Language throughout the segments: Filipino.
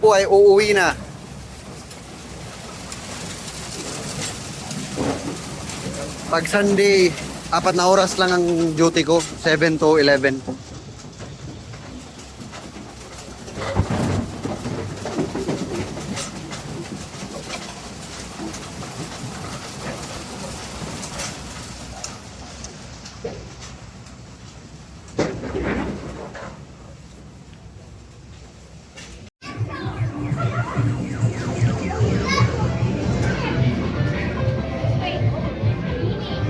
po ay uuwi na. Pag Sunday, 4 na oras lang ang duty ko, 7 to 11.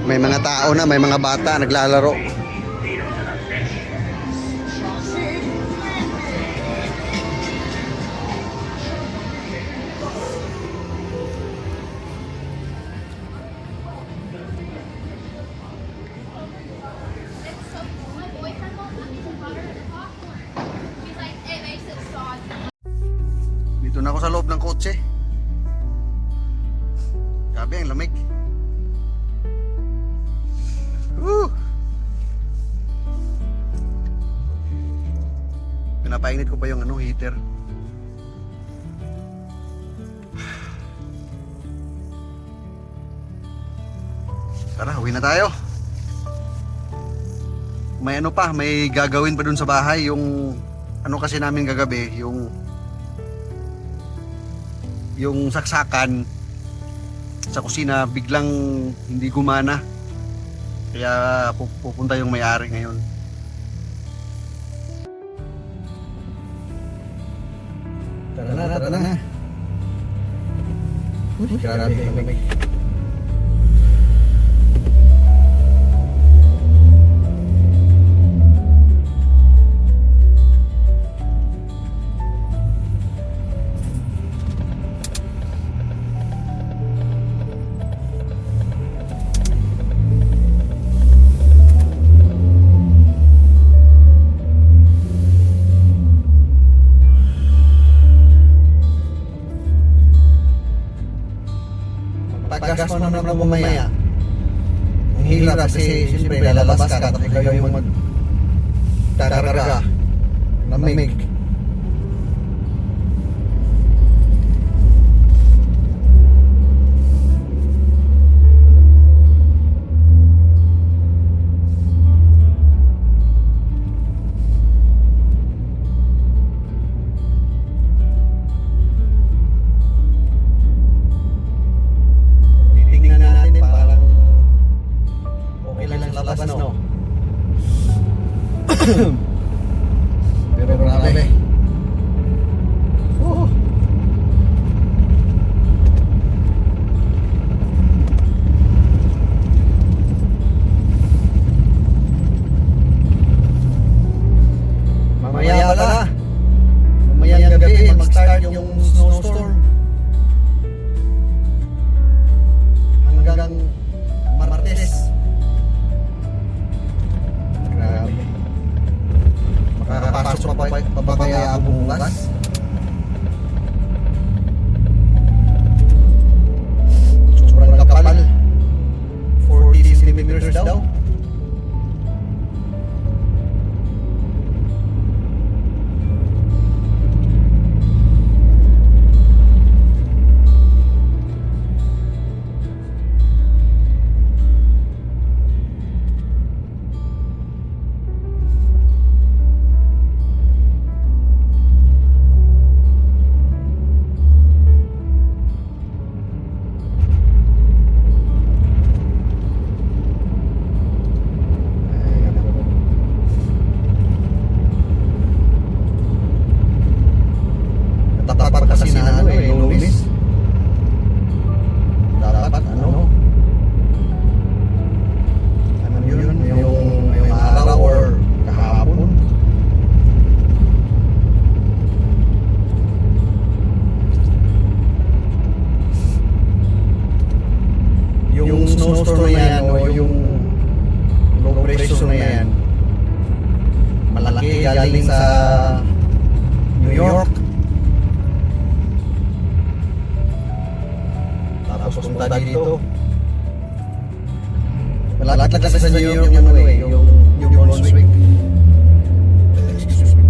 May mga tao na, may mga bata naglalaro. Dito na ako sa loob ng kotse. Grabe ang lamig. Pinapainit ko pa yung heater. Tara, uwi na tayo. May may gagawin pa dun sa bahay. Yung kasi namin kagabi, yung saksakan sa kusina biglang hindi gumana. Kaya pupunta yung may-ari ngayon. Tara na. Grabe ang lamig. Paggas mo naman na mamaya. Ang hirap kasi siyempre lalabas ka at ikaw yung magkakarga. Lamig. Pero grabe. Mamaya pala. Mamayang gabi mag-start yung snowstorm. Hanggang Martes. Grabe. Makakapasok pa ba kaya ako bukas? Sobrang kapal. 40 centimeters daw. Dapat kasi na Lunes. Dapat yun, yung araw or kahapon. Yung snowstorm na yan o yung low pressure na yan, malaki galing sa New York. Tapos punta dito. Malapit lang kasi sa New York yung New Brunswick. Excuse me.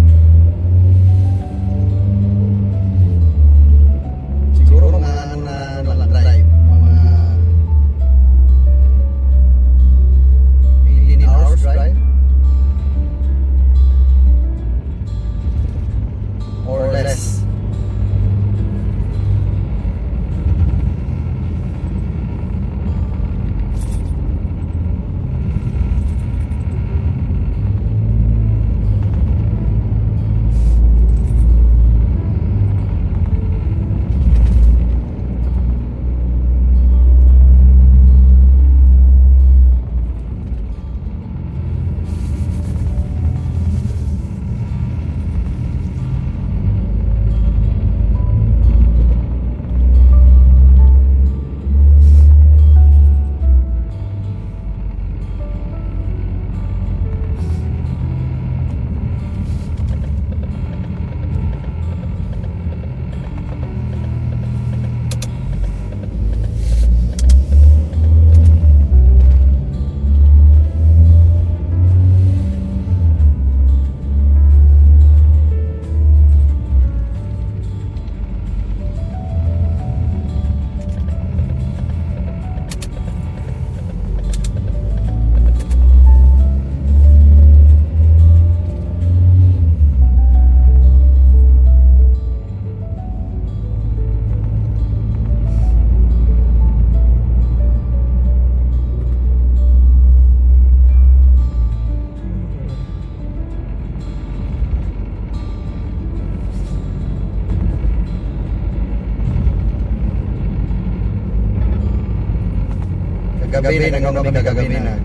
Kagabi, nag-ano kami kagabi na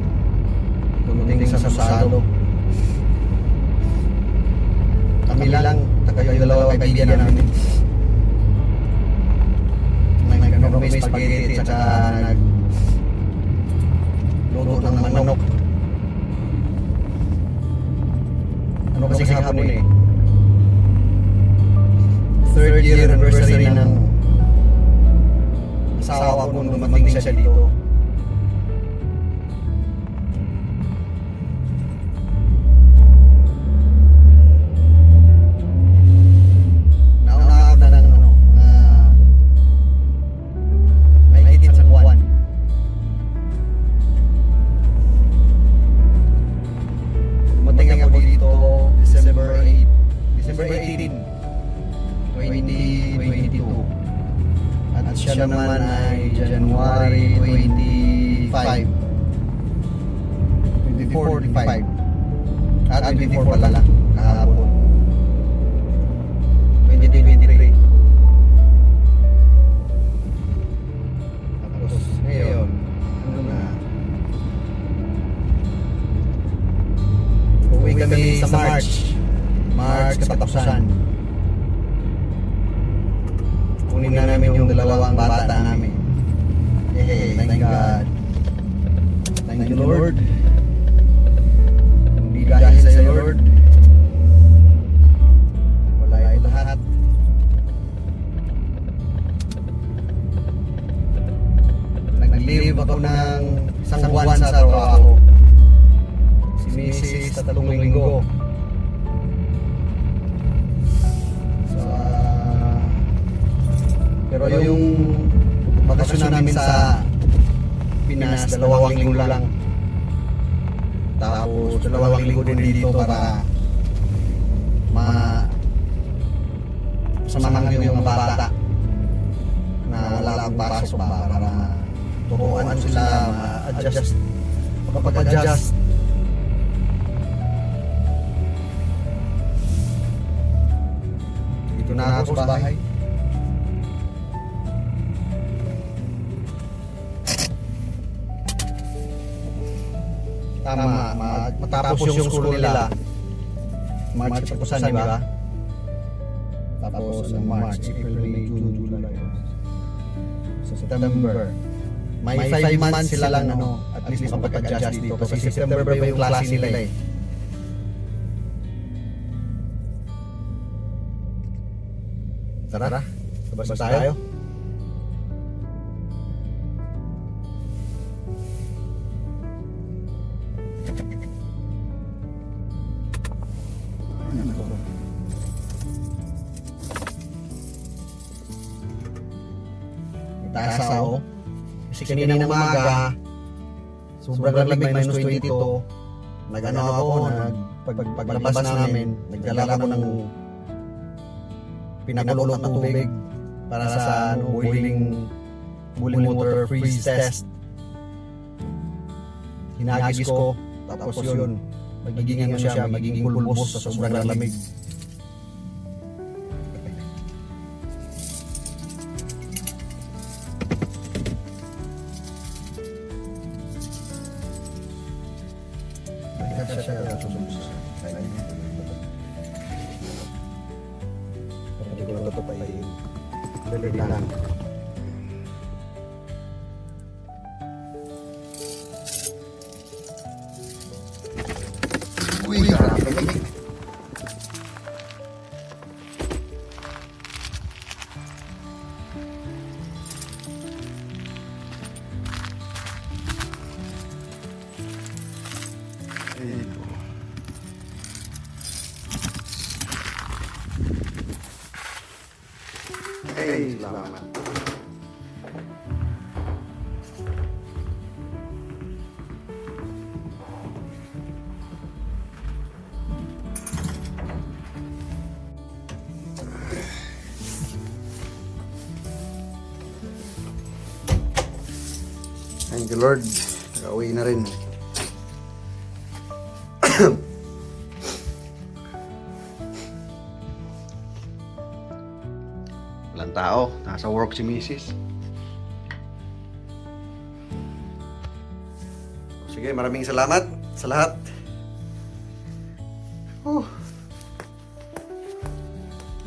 kunting salo-salo. Kami lang, taka yung dalawa kaibigan namin. Nag-ano kami spaghetti at saka nagluto ng manok. Ano kasi hapon eh? Third year anniversary ng asawa ko nung dumating siya dito. Nauna ako na ng mga mahigit isang buwan. Dumating ako dito December 18, 2022. At siya naman ay January 25. 24, 25. At 24 pala, kahapon. 2023. Tapos ngayon, ano na? Uwi kami sa March katapusan. Kunin na namin yung dalawang bata namin. Hey, thank God. Thank you, Lord. Hindi dahil sa Lord, wala ito lahat. Nag-live ako ng isang buwan sa trabaho. Si Mrs. 3 linggo. Pero yung bakasyon namin sa Pinas, 2 linggo lang. Tapos 2 linggo din dito para samahan yung mga bata na wala ang pasok ba para turuan sila ma-adjust, makapag-adjust. Dito na ako sa bahay. Tama, matapos yung school nila March katapusan, di ba? Tapos March, April, May, June, July, September. May 5 months sila lang at least makapag-adjust dito kasi September pa yung klase nila eh. Tara, labas tayo. Tasa oh. Kasi kanina umaga, sobrang lamig, -22. Nag-ano ako, paglabas namin, nagdala ako ng pinakulot na tubig para sa boiling water freeze test. Hinagis ko, tapos yun, magiging siya, magiging pulbos sa sobrang lamig. Uy, grabe lamig. Ay, salamat. Thank you, Lord. Nakauwi na rin. Walang tao. Nasa work si Mrs. Sige, maraming salamat sa lahat.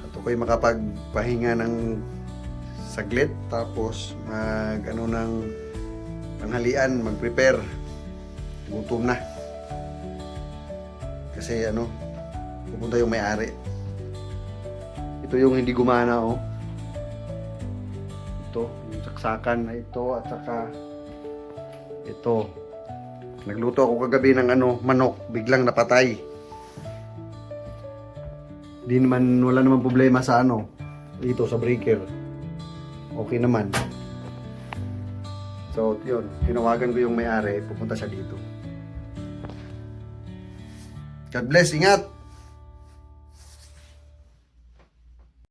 At ako'y makapagpahinga ng saglit, tapos ng tanghalian, mag-prepare. Gutom na. Kasi pupunta yung may-ari. Ito yung hindi gumana, oh. Ito, yung saksakan na ito, at saka ito. Nagluto ako kagabi ng manok, biglang napatay. Wala naman problema sa dito sa breaker. Okay naman. So, yun, tinawagan ko yung may-ari, pupunta siya dito. God bless, ingat!